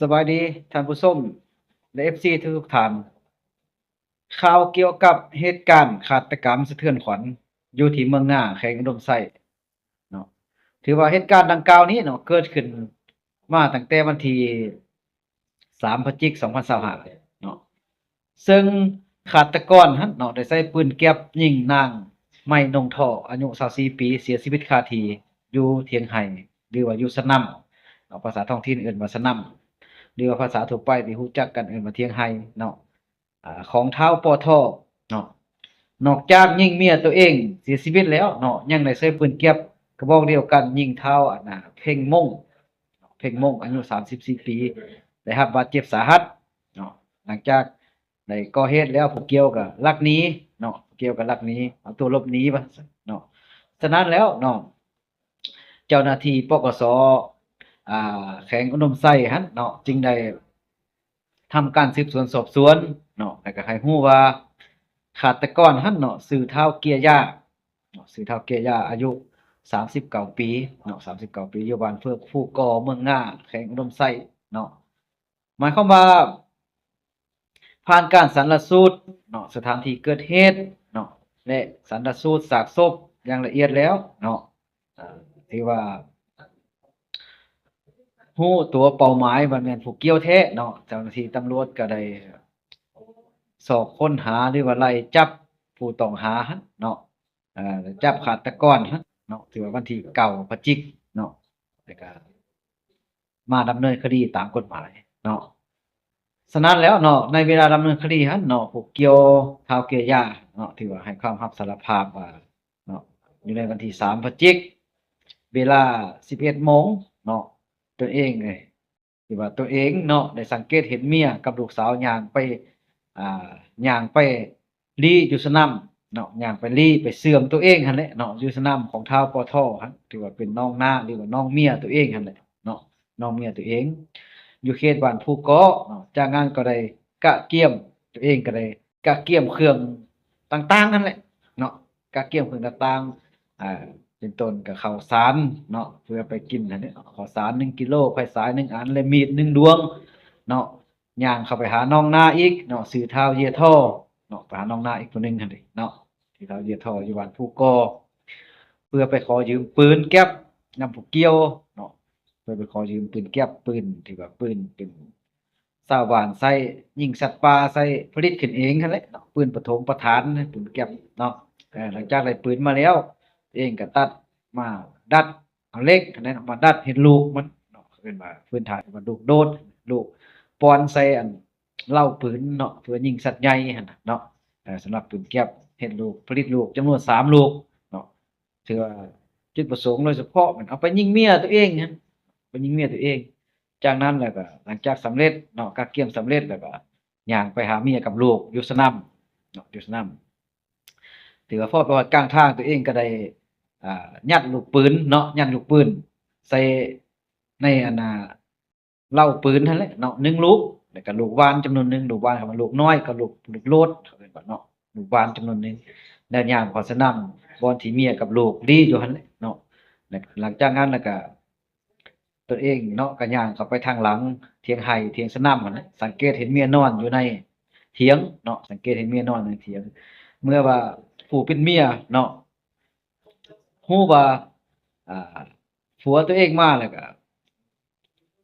สบายดีท่านผู้ชมและ FC ทุกๆท่านข่าวเกี่ยวกับเหตุการณ์ฆาตกรรมสะเทือนขวัญอยู่ที่เมืองง่าแขวงอุดมไส้เนาะถือว่าเหตุการณ์ดังกล่าวนี้เนาะเกิดขึ้นมาตั้งแต่วันที่3พฤศจิกายน2025เนาะซึ่งฆาตกรหั้นเนาะได้ใช้ปืนแก๊ปยิงนางไม้นงท่ออายุ24ปีเสียชีวิตคาที่อยู่เถียงไร่หรือว่าอยู่สนำเนาะภาษาท้องถิ่นเอิ้นว่าสนำ หรือว่าภาษาทั่วไปที่รู้จักกันเอิ้นว่าเถียงไร่เนาะของท้าวปอทเนาะนอกจากยิงเมียตัวเองเสียชีวิตแล้วเนาะยังได้ใช้ปืนแก๊ปกระบอกเดียวกันยิงท้าวเพ็งม่งเพ็งม่งอายุ34ปีได้รับบาดเจ็บสาหัสเนาะหลังจากได้ก่อเหตุแล้วผู้เกี่ยวก็ลักหนีเนาะเกี่ยวกับลักหนีเอาตัวหลบหนีว่าซั่นเนาะฉะนั้นแล้วเนาะเจ้าหน้าที่ปกสแขวงอุดมไส้หั้นเนาะจึงได้ทำการสืบสวนสอบสวนเนาะแล้วก็ให้รู้ว่าฆาตกรหั้นเนาะชื่อท้าวเกียร์ย่าเนาะชื่อท้าวเกียร์ย่าอายุ39ปีเนาะ39ปีอยู่บ้านเฟือกภูกอเมืองง่าแขวงอุดมไส้เนาะหมายความว่าผ่านการชันสูตรเนาะสถานที่เกิดเหตุเนาะและชันสูตรซากศพอย่างละเอียดแล้วเนาะอ่าที่ว่า รู้ตัวเป้าหมายว่าแม่นผู้เกี่ยวแท้เนาะเจ้าหน้าที่ตำรวจก็ได้สอบค้นหาหรือว่าไล่จับผู้ต้องหาหั้นเนาะจับฆาตกรหั้นเนาะถือว่าวันที่9พฤศจิกเนาะแล้วก็มาดำเนินคดีตามกฎหมายเนาะฉะนั้นแล้วเนาะในเวลาดำเนินคดีหั้นเนาะผู้เกี่ยวท้าวเกียร์ย่าเนาะถือว่าให้ความรับสารภาพว่าเนาะอยู่ในวันที่3พฤศจิกเวลา11โมงเนาะตัวเองที่ว่าตัวเองเนาะได้สังเกตเห็นเมียกับลูกสาวย่างไปย่างไปลี้อยู่สนำเนาะย่างไปลี้ไปเสื่อมตัวเองหั่นแหละเนาะอยู่สนำของท้าวปอท่อหั่นถือว่าเป็นน้องน้าหรือว่าน้องเมียตัวเองหั่นแหละเนาะน้องเมียตัวเองอยู่เขตบ้านภูเกาะเนาะจากนั้นก็ได้กะเกียมตัวเองก็ได้กะเกียมเครื่องต่างๆนั่นแหละเนาะกะเกียมเครื่องต่างๆเป็นต้นก็ข้าวสารเนาะเพื่อไปกินอันนี้ข้าวสาร1กิโลไฟฉาย1อันและมีด1ดวงเนาะย่างเข้าไปหาน้องนาอีกเนาะชื่อท้าวเหยียท่อเนาะไปหาน้องนาอีกผู้หนึ่งหั่นดิเนาะที่ท้าวเหยียท่ออยู่บ้านภูกอเพื่อไปขอยืมปืนแก๊ปนำผู้เกี่ยวเนาะเพื่อไปขอยืมปืนแก๊ปปืนที่ว่าปืนเป็นชาวบ้านใช้ยิงสัตว์ป่าใช้ผลิตขึ้นเองนั่นแหละเนาะปืนประถมประฐานปืนแก๊ปเนาะหลังจากได้ปืนมาแล้ว เองก็ตัดมาดัดเอาเหล็กอันนั้นมาดัดเห็นลูกมันเนาะเอิ้นว่าพื้นฐานว่าลูกโดดลูกป้อนใส่อันเหล้าปืนเนาะเพื่อยิงสัตว์ใหญ่หั่นน่ะเนาะสำหรับปืนแก๊ปเฮ็ดลูกผลิตลูกจำนวน3ลูกเนาะถือว่าจุดประสงค์โดยเฉพาะมันเอาไปยิงเมียตัวเองหั่นไปยิงเมียตัวเองจากนั้นแล้วก็หลังจากสำเร็จเนาะกักเกียมสำเร็จแล้วก็ย่างไปหาเมียกับลูกอยู่สนำเนาะอยู่สนำถือว่าพอไปฮอดกลางทางตัวเองก็ได้ ยัดลูกปืนเนาะยัดลูกปืนใส่ในเหล้าปืนนั่นแหละเนาะ1ลูกแล้วก็ลูกหวานจำนวนหนึ่งลูกหวานครับว่าลูกน้อยกับลูกโลดเขาเอิ้นว่าเนาะลูกหวานจำนวนหนึ่งแล้วย่างเข้าสนำบ่อนที่เมียกับลูกลีอยู่หั่นแหละเนาะแล้วหลังจากนั้นแล้วก็ตัวเองเนาะก็ย่างเข้าไปทางหลังเถียงไร่เถียงสนำหั่นแหละสังเกตเห็นเมียนอนอยู่ในเถียงเนาะสังเกตเห็นเมียนอนในเถียงเมื่อว่าผู้เป็นเมียเนาะ ฮู้ว่าอ่าผัวตัวเองมาแล้วก็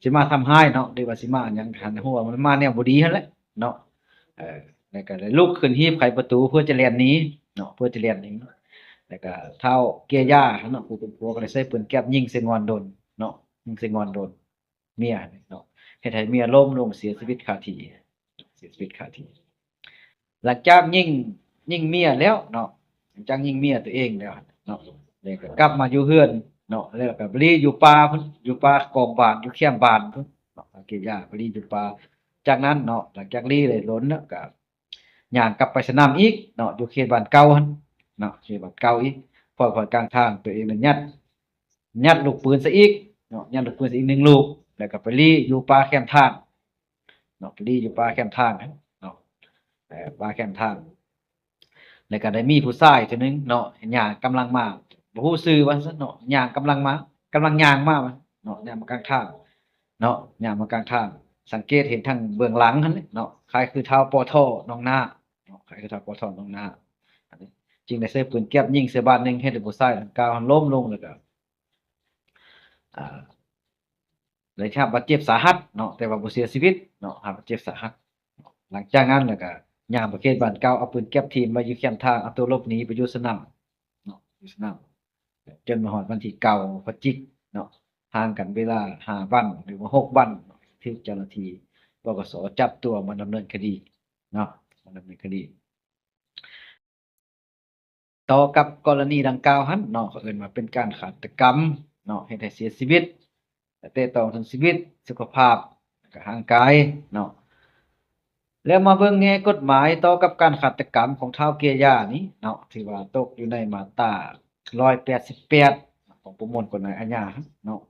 สิมาทำร้ายเนาะหรือว่าสิมาหยังหั้นฮู้ว่ามันมาแนวบ่ดีหั้นแหละเนาะเออแล้วก็เลยลุกขึ้นหีบไขประตูเพื่อจะแล่นหนีเนาะเพื่อจะแล่นหนีแล้วก็เฒ่าเกียร์ย่าเนาะผู้เป็นผัวก็เลยใช้ปืนแก๊ปยิงใส่งอนโดนเนาะยิงใส่งอนโดนเมียเนาะเฮ็ดให้เมียล้มลงเสียชีวิตคาที่เสียชีวิตคาที่หลังจากยิงเมียแล้วเนาะหลังจากยิงเมียตัวเองแล้วเนาะ แล้วก็กลับมาอยู่เฮือนเนาะแล้วก็ไปลีอยู่ป่าพุ่นอยู่ป่ากองบ้านอยู่แคมป์บ้านพุ่นเนาะสังเกตยาไปลีอยู่ป่าจากนั้นเนาะหลังจากลีได้หลนแล้วก็ย่างกลับไปสนามอีกเนาะอยู่เขตบ้านเก่าหั่นเนาะเขตบ้านเก่าอีกพอกลางทางตัวเองน่ะยัดลูกปืนซะอีกเนาะยัดลูกปืนซะอีก1ลูกแล้วก็ไปลีอยู่ป่าแคมป์ทางเนาะไปลีอยู่ป่าแคมป์ทางหั่นเนาะป่าแคมป์ทาง แล้วก็ได้มีผู้ชายเทื่อหนึ่งเนาะย่างกำลังมาบ่ฮู้ชื่อว่าซั่นเนาะย่างกำลังมากำลังย่างมาว่าเนาะย่างมากลางทางเนาะย่างมากลางทาง สังเกตเห็นทางเบื้องหลังหั่นแหละเนาะคล้ายคือเท้าปอท่อน้องนาคเนาะคล้ายคือเท้าปอท่อน้องนาคอันนี้จึงได้ใช้ปืนแก๊ปยิงใส่บ้านหนึ่งเฮ็ดให้ผู้ชายดังกล่าวหั้นล้มลงแล้วก็อ่าได้รับบาดเจ็บสาหัสเนาะแต่ว่าบ่เสียชีวิตเนาะรับบาดเจ็บสาหัสหลังจากนั้นแล้วก็ย่างไปเขตบ้านเก่าเอาปืนแก๊ปทิ้งไว้อยู่แคมป์ทางเอาตัวหลบหนีไปอยู่สนามเนาะอยู่สนามจนมาฮอดวันที่9พฤศจิกเนาะห่างกันเวลา5วันหรือว่า6วันถึงเจ้าหน้าที่ปกสจับตัวมาดำเนินคดีเนาะมาดำเนินคดี ต่อกับกรณีดังกล่าวหั้นเนาะเขาเอิ้นว่าเป็นการฆาตกรรมเนาะเฮ็ดให้เสียชีวิตแต่ต้องถึงชีวิตสุขภาพแล้วก็ร่างกายเนาะแล้วมาเบิ่งแง่กฎหมายต่อกับการฆาตกรรมของท้าวเกย่านี้เนาะที่ว่าตกอยู่ในมาตรา188ของประมวลกฎหมายอาญาเนาะ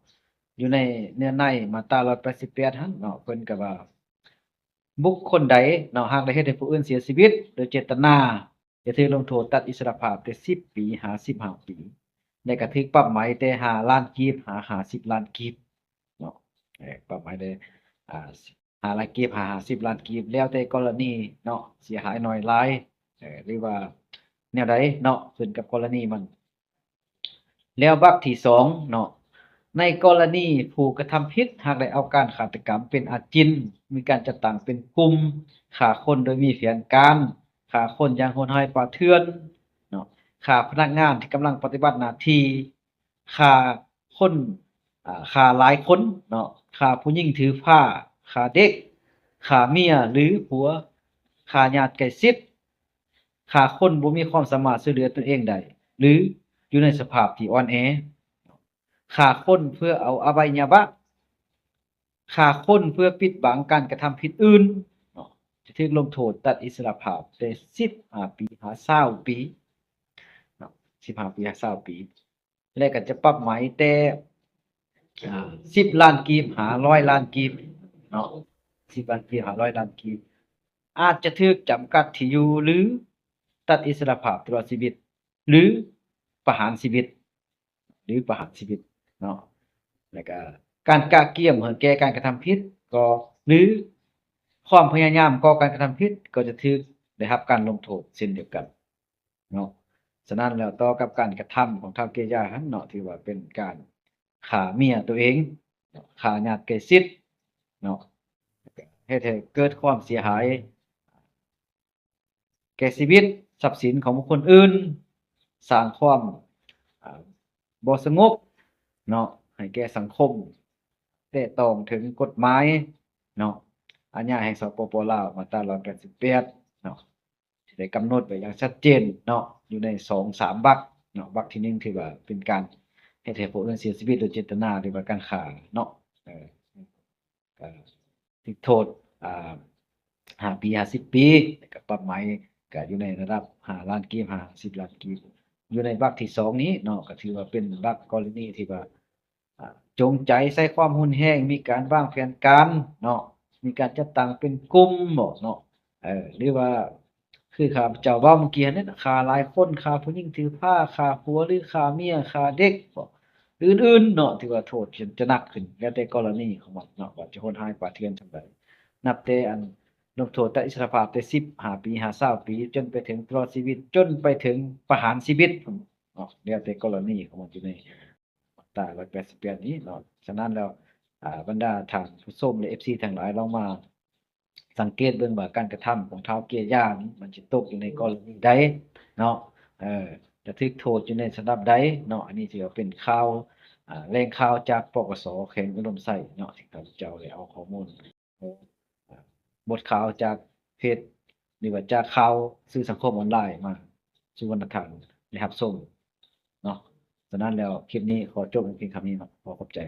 อยู่ในเนื้อในมาตรา188หั้นเนาะเพิ่นก็ว่า บุคคลใดเนาะหากได้เฮ็ดให้ผู้อื่นเสียชีวิตโดยเจตนาจะถูกลงโทษตัดอิสรภาพแต่10ปีหา15ปีและก็ถูกปรับไหมแต่5ล้านกีบหา50ล้านกีบเนาะปรับไหมได้5ล้านกีบหา50ล้านกีบแล้วแต่กรณีเนาะเสียหายน้อยหลายหรือว่าแนวใดเนาะขึ้นกับกรณีมัน แล้ววรรคที่2เนาะในกรณีผู้กระทำผิดหากได้เอาการฆาตกรรมเป็นอาจินมีการจัดตั้งเป็นกลุ่มฆ่าคนโดยมีแผนการฆ่าคนอย่างโหดร้ายป่าเถื่อนเนาะฆ่าพนักงานที่กำลังปฏิบัติหน้าที่ฆ่าคนฆ่าหลายคนเนาะฆ่าผู้หญิงถือผ้าฆ่าเด็กฆ่าเมียหรือผัวฆ่าญาติใกล้ชิดฆ่าคนบ่มีความสามารถช่วยเหลือตนเองได้หรืออยู่ในสภาพที่อ่อนแอฆ่าคนเพื่อเอาอวัยวะฆ่าคนเพื่อปิดบังการกระทำผิดอื่นเนาะจะถูกลงโทษตัดอิสรภาพแต่15ปีหา20ปีเนาะ15ปีหา20ปีและก็จะปรับไหมแต่10ล้านกีบหา100ล้านกีบเนาะ10ล้านกีบหา100ล้านกีบอาจจะถูกจำกัดที่อยู่หรือตัดอิสรภาพตลอดชีวิตหรือประหารชีวิต หรือประหารชีวิตเนาะแล้วก็การกะเกี่ยมให้แก่การกระทำผิดก็หรือความพยายามก่อการกระทำผิดก็จะถูกได้รับการลงโทษเช่นเดียวกันเนาะฉะนั้นแล้วต่อกับการกระทำของท้าวเกย่าหั้นเนาะถือว่าเป็นการฆ่าเมียตัวเองเนาะฆ่าญาติใกล้ชิดเนาะแล้วก็เฮ็ดให้เกิดความเสียหายแก่ชีวิตทรัพย์สินของบุคคลอื่นสร้างความอ่า บ่สงบเนาะให้แก่สังคมแตะต้องถึงกฎหมายเนาะอาญาแห่งสปปลาวมาตรา188เนาะที่ได้กำหนดไว้อย่างชัดเจนเนาะอยู่ใน2-3วรรคเนาะวรรคที่1ถือว่าเป็นการเฮ็ดให้ผู้อื่นเสียชีวิตโดยเจตนาหรือว่าการฆ่าเนาะก็ถูกโทษอ่า5ปี50ปีแล้วก็ปรับไหมก็อยู่ในระดับ5ล้านกีบ50ล้านกีบ อยู่ในวรรคที่2นี้เนาะก็ถือว่าเป็นวรรคกรณีที่ว่าจงใจใส่ความรุนแรงมีการวางแผนการเนาะมีการจัดตั้งเป็นกลุ่มบ่เนาะหรือว่าคือข้าพเจ้าเว้าเมื่อกี้นั้นน่ะฆ่าหลายคนฆ่าผู้หญิงถือผ้าฆ่าผัวหรือฆ่าเมียฆ่าเด็กบ่หรืออื่นๆเนาะที่ว่าโทษจะหนักขึ้นแล้วแต่กรณีของมันเนาะว่าจะโหดร้ายป่าเถื่อนจั่งใดนับแต่ลงโทษตัดอิสรภาพแต่15ปีหา20ปีจนไปถึงตลอดชีวิตจนไปถึงประหารชีวิตพู้นเนาะแล้วแต่กรณีของมันอยู่ในมาตรา188นี้เนาะฉะนั้นแล้วบรรดาท่านผู้ชมและ FC ทั้งหลายลองมาสังเกตเบิ่งว่าการกระทำของท้าวเกย่านี้มันสิตกอยู่ในกรณีใดเนาะเออจะถูกโทษอยู่ในระดับใดเนาะอันนี้ถือว่าเป็นข่าวแหล่งข่าวจากปกสแขวงอุดมไซเนาะที่ข้าพเจ้าได้เอาข้อมูล บทข่าวจากเพจหรือว่าจากข่าวสื่อสังคมออนไลน์มาสู่บรรดาท่านได้รับชมเนาะฉะนั้นแล้วคลิปนี้ขอจบเพียงเท่านี้เนาะขอขอบใจ